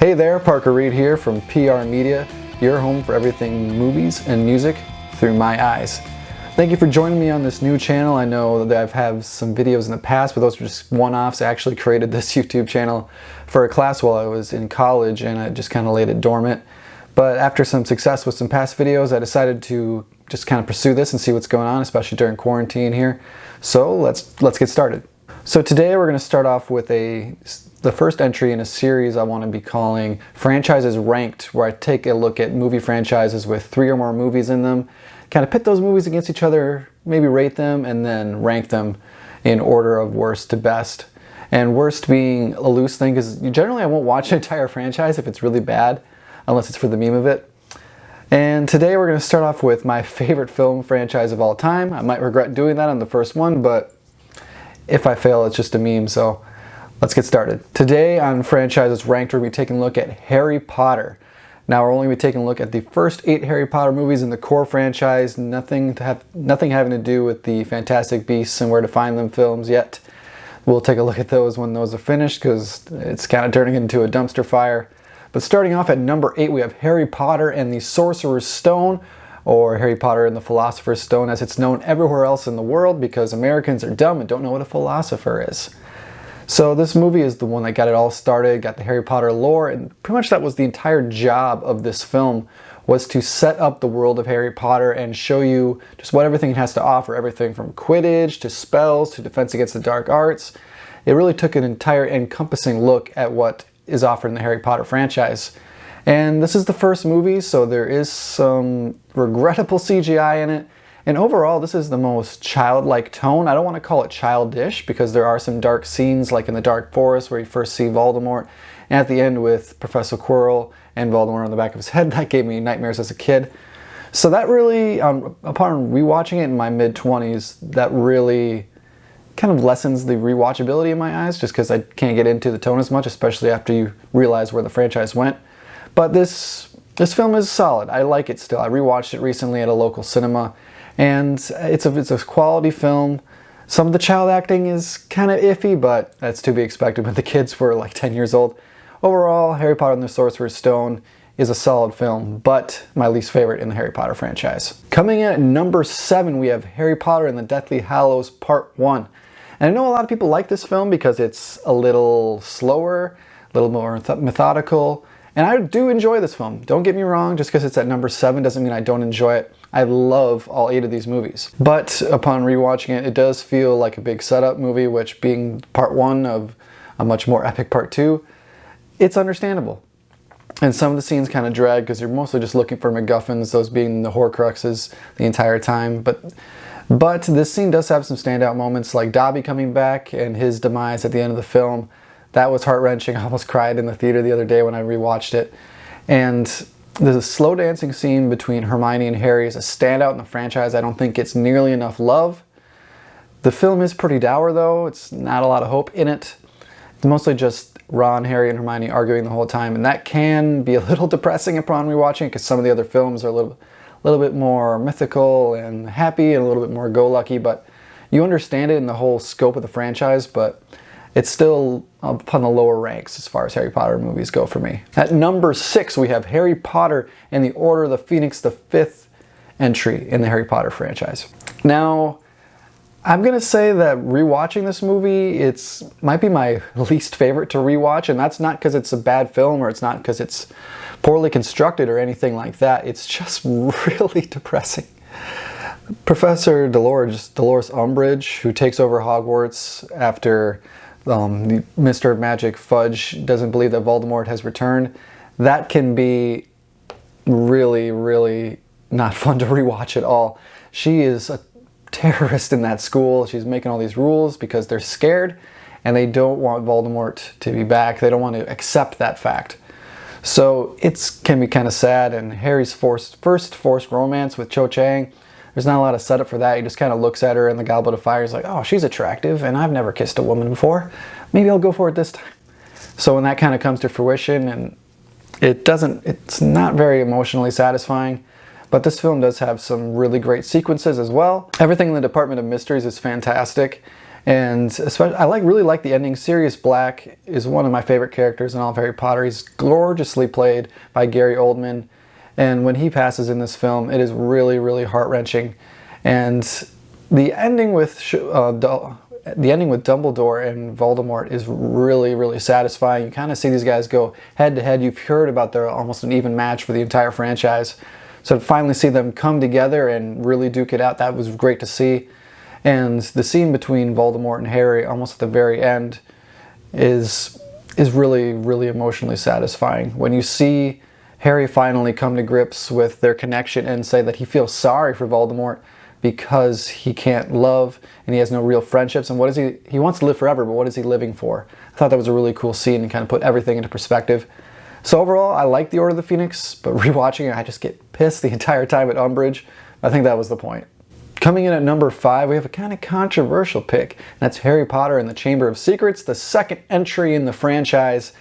Hey there, Parker Reed here from PR Media, your home for everything movies and music through my eyes. Thank you for joining me on this new channel. I know that I've had some videos in the past, but those were just one-offs. I actually created this YouTube channel for a class while I was in college, and I just kind of laid it dormant. But after some success with some past videos, I decided to just kind of pursue this and see what's going on, especially during quarantine here. So let's get started. So today we're going to start off with the first entry in a series I want to be calling Franchises Ranked, where I take a look at movie franchises with 3 or more movies in them, kind of pit those movies against each other, maybe rate them, and then rank them in order of worst to best. And worst being a loose thing, because generally I won't watch an entire franchise if it's really bad, unless it's for the meme of it. And today we're going to start off with my favorite film franchise of all time. I might regret doing that on the first one, but if I fail, it's just a meme, so let's get started. Today on Franchises Ranked, we're going to be taking a look at Harry Potter. Now we're only going to be taking a look at the first 8 Harry Potter movies in the core franchise, nothing having to do with the Fantastic Beasts and Where to Find Them films yet. We'll take a look at those when those are finished, because it's kind of turning into a dumpster fire. But starting off at number 8, we have Harry Potter and the Sorcerer's Stone, or Harry Potter and the Philosopher's Stone as it's known everywhere else in the world, because Americans are dumb and don't know what a philosopher is. So this movie is the one that got it all started, got the Harry Potter lore, and pretty much that was the entire job of this film, was to set up the world of Harry Potter and show you just what everything it has to offer, everything from Quidditch to spells to Defense Against the Dark Arts. It really took an entire encompassing look at what is offered in the Harry Potter franchise. And this is the first movie, so there is some regrettable CGI in it. And overall, this is the most childlike tone. I don't want to call it childish, because there are some dark scenes, like in the Dark Forest, where you first see Voldemort, and at the end with Professor Quirrell and Voldemort on the back of his head. That gave me nightmares as a kid. So that really, upon rewatching it in my mid-20s, that really kind of lessens the rewatchability in my eyes, just because I can't get into the tone as much, especially after you realize where the franchise went. But this film is solid. I like it still. I rewatched it recently at a local cinema, and it's a quality film. Some of the child acting is kind of iffy, but that's to be expected when the kids were like 10 years old. Overall, Harry Potter and the Sorcerer's Stone is a solid film, but my least favorite in the Harry Potter franchise. Coming in at number 7, we have Harry Potter and the Deathly Hallows Part 1. And I know a lot of people like this film because it's a little slower, a little more methodical. And I do enjoy this film. Don't get me wrong, just because it's at number 7 doesn't mean I don't enjoy it. I love all 8 of these movies. But upon rewatching it, it does feel like a big setup movie, which being part 1 of a much more epic part 2, it's understandable. And some of the scenes kind of drag because you're mostly just looking for MacGuffins, those being the Horcruxes the entire time. But this scene does have some standout moments, like Dobby coming back and his demise at the end of the film. That was heart-wrenching. I almost cried in the theater the other day when I rewatched it. And the slow dancing scene between Hermione and Harry is a standout in the franchise. I don't think it's nearly enough love. The film is pretty dour, though. It's not a lot of hope in it. It's mostly just Ron, Harry, and Hermione arguing the whole time, and that can be a little depressing upon rewatching, because some of the other films are a little bit more mythical and happy and a little bit more go-lucky, but you understand it in the whole scope of the franchise, but it's still up on the lower ranks as far as Harry Potter movies go for me. At number 6, we have Harry Potter and the Order of the Phoenix, the 5th entry in the Harry Potter franchise. Now, I'm going to say that rewatching this movie, it might be my least favorite to rewatch, and that's not because it's a bad film or it's not because it's poorly constructed or anything like that. It's just really depressing. Professor Dolores Umbridge, who takes over Hogwarts after Mr. Magic Fudge doesn't believe that Voldemort has returned, that can be really, really not fun to rewatch at all. She is a terrorist in that school. She's making all these rules because they're scared and they don't want Voldemort to be back. They don't want to accept that fact. So it can be kind of sad, and Harry's first forced romance with Cho Chang, there's not a lot of setup for that. He just kind of looks at her in the Goblet of Fire. He's like, oh, she's attractive, and I've never kissed a woman before. Maybe I'll go for it this time. So when that kind of comes to fruition, and it's not very emotionally satisfying, but this film does have some really great sequences as well. Everything in the Department of Mysteries is fantastic, And especially, I really like the ending. Sirius Black is one of my favorite characters in all of Harry Potter. He's gloriously played by Gary Oldman. And when he passes in this film, it is really, really heart-wrenching. And the ending with Dumbledore and Voldemort is really, really satisfying. You kind of see these guys go head-to-head. You've heard about their almost an even match for the entire franchise. So to finally see them come together and really duke it out, that was great to see. And the scene between Voldemort and Harry, almost at the very end, is really, really emotionally satisfying. When you see Harry finally come to grips with their connection and say that he feels sorry for Voldemort because he can't love and he has no real friendships. And what is he wants to live forever, but what is he living for? I thought that was a really cool scene and kind of put everything into perspective. So overall, I like the Order of the Phoenix, but rewatching it, I just get pissed the entire time at Umbridge. I think that was the point. Coming in at number 5, we have a kind of controversial pick. And that's Harry Potter and the Chamber of Secrets, the second entry in the franchise.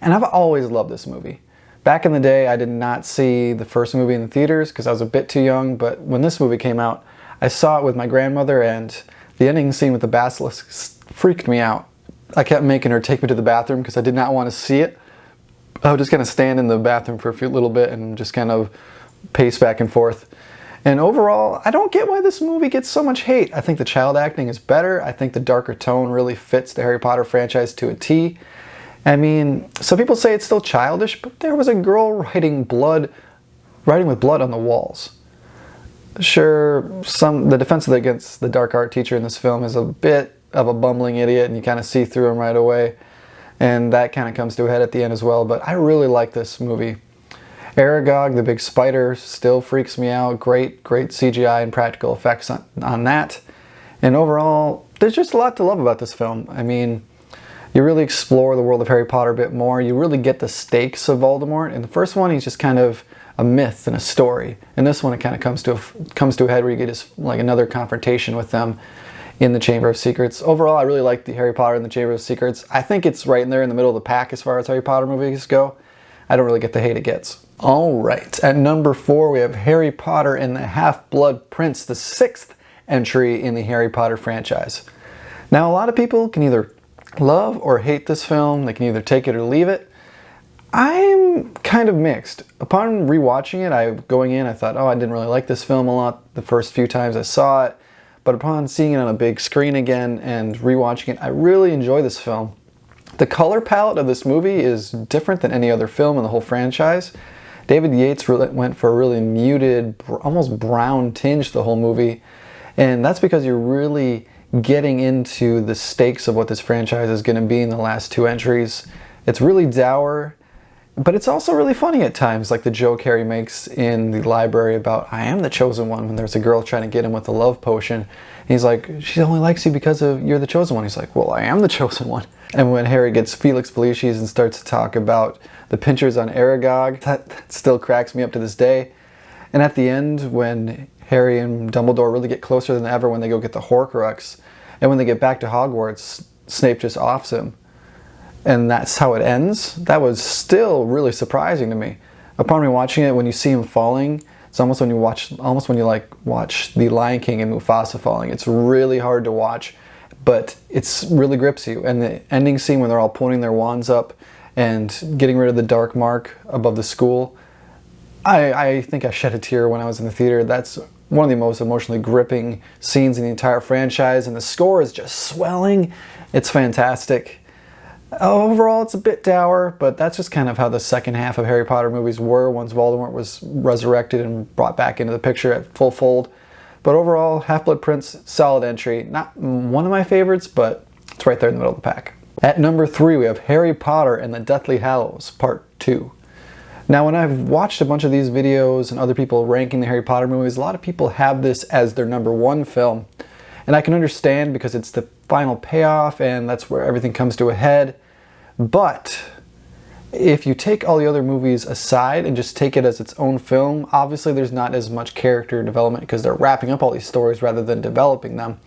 And I've always loved this movie. Back in the day, I did not see the first movie in the theaters because I was a bit too young, but when this movie came out, I saw it with my grandmother, and the ending scene with the basilisk freaked me out. I kept making her take me to the bathroom because I did not want to see it. I would just kind of stand in the bathroom for a little bit and just kind of pace back and forth. And overall, I don't get why this movie gets so much hate. I think the child acting is better. I think the darker tone really fits the Harry Potter franchise to a T. I mean, some people say it's still childish, but there was a girl writing with blood on the walls. Sure, the defense against the dark art teacher in this film is a bit of a bumbling idiot, and you kind of see through him right away. And that kind of comes to a head at the end as well, but I really like this movie. Aragog, the big spider, still freaks me out. Great CGI and practical effects on that. And overall, there's just a lot to love about this film. I mean, you really explore the world of Harry Potter a bit more. You really get the stakes of Voldemort. In the first one, he's just kind of a myth and a story. In this one, it kind of comes to a head where you get like another confrontation with them in the Chamber of Secrets. Overall, I really like the Harry Potter and the Chamber of Secrets. I think it's right in there in the middle of the pack as far as Harry Potter movies go. I don't really get the hate it gets. Alright, at number 4 we have Harry Potter and the Half-Blood Prince, the 6th entry in the Harry Potter franchise. Now a lot of people can either love or hate this film, they can either take it or leave it. I'm kind of mixed. Upon rewatching it, going in, I thought, oh, I didn't really like this film a lot the first few times I saw it, but upon seeing it on a big screen again and rewatching it, I really enjoy this film. The color palette of this movie is different than any other film in the whole franchise. David Yates went for a really muted, almost brown tinge the whole movie, and that's because you're really getting into the stakes of what this franchise is going to be in the last 2 entries. It's really dour, but it's also really funny at times, like the joke Harry makes in the library about, I am the chosen one, when there's a girl trying to get him with the love potion. And he's like, she only likes you because you're the chosen one. He's like, well, I am the chosen one. And when Harry gets Felix Felicis and starts to talk about the pinchers on Aragog, that still cracks me up to this day. And at the end, when Harry and Dumbledore really get closer than ever when they go get the Horcrux, and when they get back to Hogwarts, Snape just offs him. And that's how it ends. That was still really surprising to me. Upon rewatching it, when you see him falling, it's almost when you watch The Lion King and Mufasa falling. It's really hard to watch, but it's really grips you. And the ending scene when they're all pointing their wands up and getting rid of the dark mark above the school, I think I shed a tear when I was in the theater. That's one of the most emotionally gripping scenes in the entire franchise, and the score is just swelling. It's fantastic. Overall, it's a bit dour, but that's just kind of how the second half of Harry Potter movies were once Voldemort was resurrected and brought back into the picture at full fold. But overall, Half-Blood Prince, solid entry. Not one of my favorites, but it's right there in the middle of the pack. At number 3, we have Harry Potter and the Deathly Hallows, Part 2. Now, when I've watched a bunch of these videos and other people ranking the Harry Potter movies, a lot of people have this as their number 1 film. And I can understand because it's the final payoff and that's where everything comes to a head. But if you take all the other movies aside and just take it as its own film, obviously there's not as much character development because they're wrapping up all these stories rather than developing them.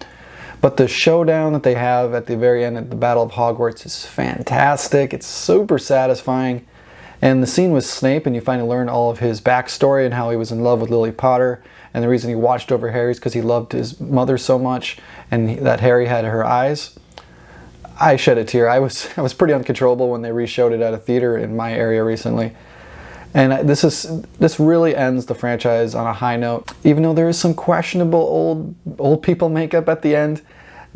But the showdown that they have at the very end at the Battle of Hogwarts is fantastic. It's super satisfying. And the scene with Snape, and you finally learn all of his backstory and how he was in love with Lily Potter, and the reason he watched over Harry is because he loved his mother so much, and that Harry had her eyes. I shed a tear. I was pretty uncontrollable when they re-showed it at a theater in my area recently. And this really ends the franchise on a high note. Even though there is some questionable old people makeup at the end,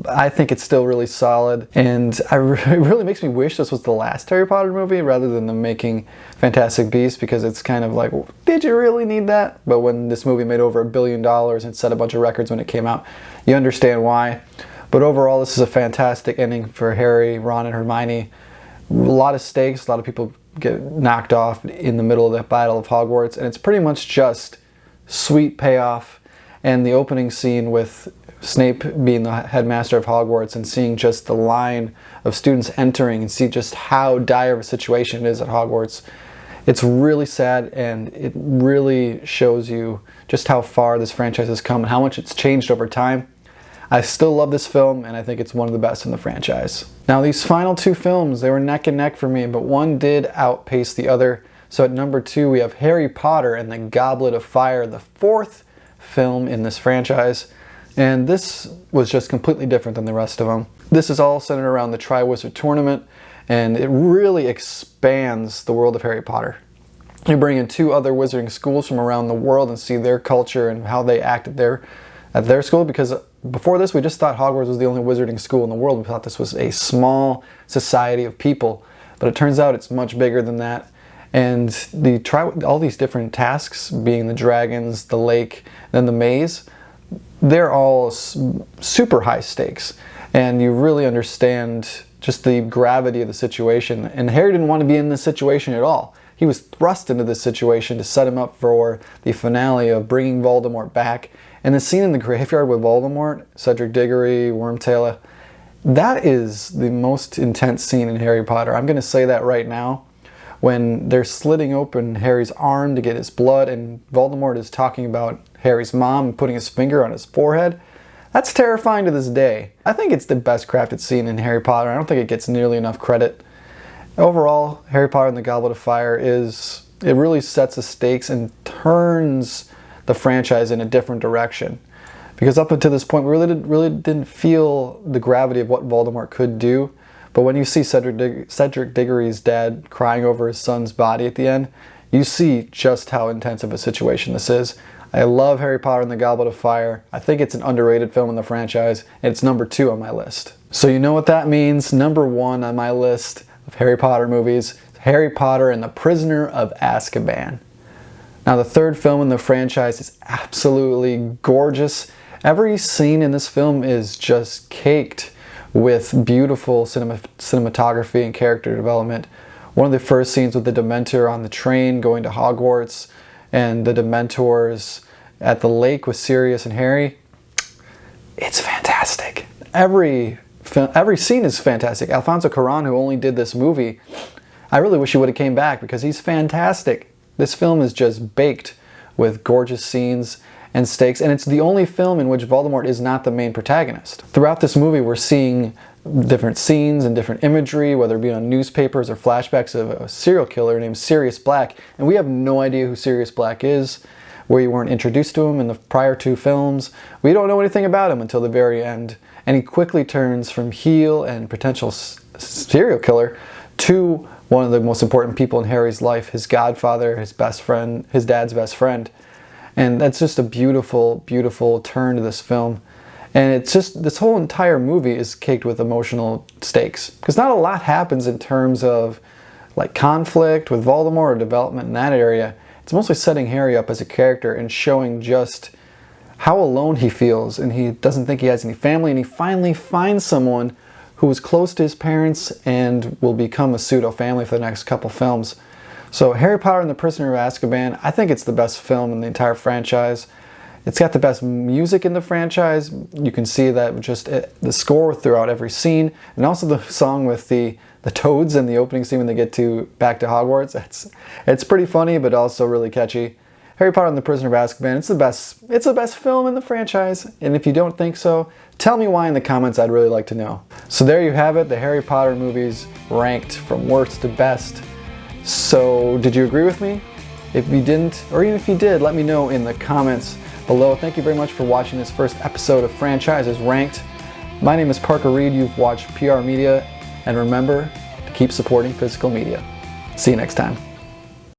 I think it's still really solid. And it really makes me wish this was the last Harry Potter movie rather than them making Fantastic Beasts, because it's kind of like, did you really need that? But when this movie made over $1 billion and set a bunch of records when it came out, you understand why. But overall, this is a fantastic ending for Harry, Ron, and Hermione. A lot of stakes, a lot of people get knocked off in the middle of the Battle of Hogwarts, and it's pretty much just sweet payoff. And the opening scene with Snape being the headmaster of Hogwarts and seeing just the line of students entering and see just how dire of a situation it is at Hogwarts. It's really sad, and it really shows you just how far this franchise has come and how much it's changed over time. I still love this film, and I think it's one of the best in the franchise. Now, these final two films, they were neck and neck for me, but one did outpace the other. So at number 2, we have Harry Potter and the Goblet of Fire, the 4th film in this franchise. And this was just completely different than the rest of them. This is all centered around the Triwizard Tournament, and it really expands the world of Harry Potter. You bring in 2 other wizarding schools from around the world and see their culture and how they act at their school, because before this we just thought Hogwarts was the only wizarding school in the world. We thought this was a small society of people, but it turns out it's much bigger than that. And all these different tasks, being the dragons, the lake, then the maze, they're all super high stakes, and you really understand just the gravity of the situation. And Harry didn't want to be in this situation at all. He was thrust into this situation to set him up for the finale of bringing Voldemort back. And the scene in the graveyard with Voldemort, Cedric Diggory, Wormtail, that is the most intense scene in Harry Potter. I'm going to say that right now. When they're slitting open Harry's arm to get his blood, and Voldemort is talking about Harry's mom and putting his finger on his forehead, that's terrifying to this day. I think it's the best crafted scene in Harry Potter. I don't think it gets nearly enough credit. Overall, Harry Potter and the Goblet of Fire it really sets the stakes and turns the franchise in a different direction. Because up until this point, we really didn't feel the gravity of what Voldemort could do. But when you see Cedric Diggory's dad crying over his son's body at the end, you see just how intense of a situation this is. I love Harry Potter and the Goblet of Fire. I think it's an underrated film in the franchise, and it's number 2 on my list. So you know what that means. Number 1 on my list of Harry Potter movies, Harry Potter and the Prisoner of Azkaban. Now, the 3rd film in the franchise is absolutely gorgeous. Every scene in this film is just caked with beautiful cinematography and character development. One of the first scenes with the Dementor on the train going to Hogwarts, and the Dementors at the lake with Sirius and Harry, it's fantastic. Every scene is fantastic. Alfonso Cuarón, who only did this movie, I really wish he would have came back, because he's fantastic. This film is just baked with gorgeous scenes and stakes, and it's the only film in which Voldemort is not the main protagonist. Throughout this movie, we're seeing different scenes and different imagery, whether it be on newspapers or flashbacks of a serial killer named Sirius Black, and we have no idea who Sirius Black is. We weren't introduced to him in the prior 2 films. We don't know anything about him until the very end, and he quickly turns from heel and potential serial killer to one of the most important people in Harry's life, his godfather, his best friend, his dad's best friend. And that's just a beautiful, beautiful turn to this film. And it's just, this whole entire movie is caked with emotional stakes. Because not a lot happens in terms of like conflict with Voldemort or development in that area. It's mostly setting Harry up as a character and showing just how alone he feels. And he doesn't think he has any family. And he finally finds someone who was close to his parents and will become a pseudo-family for the next couple films. So Harry Potter and the Prisoner of Azkaban, I think it's the best film in the entire franchise. It's got the best music in the franchise. You can see that just the score throughout every scene, and also the song with the toads in the opening scene when they get back to Hogwarts. It's pretty funny, but also really catchy. Harry Potter and the Prisoner of Azkaban, it's the best film in the franchise. And if you don't think so, tell me why in the comments. I'd really like to know. So there you have it, the Harry Potter movies ranked from worst to best. So did you agree with me? If you didn't, or even if you did, let me know in the comments below. Thank you very much for watching this first episode of Franchises Ranked. My name is Parker Reed. You've watched PR Media, and remember to keep supporting physical media. See you next time.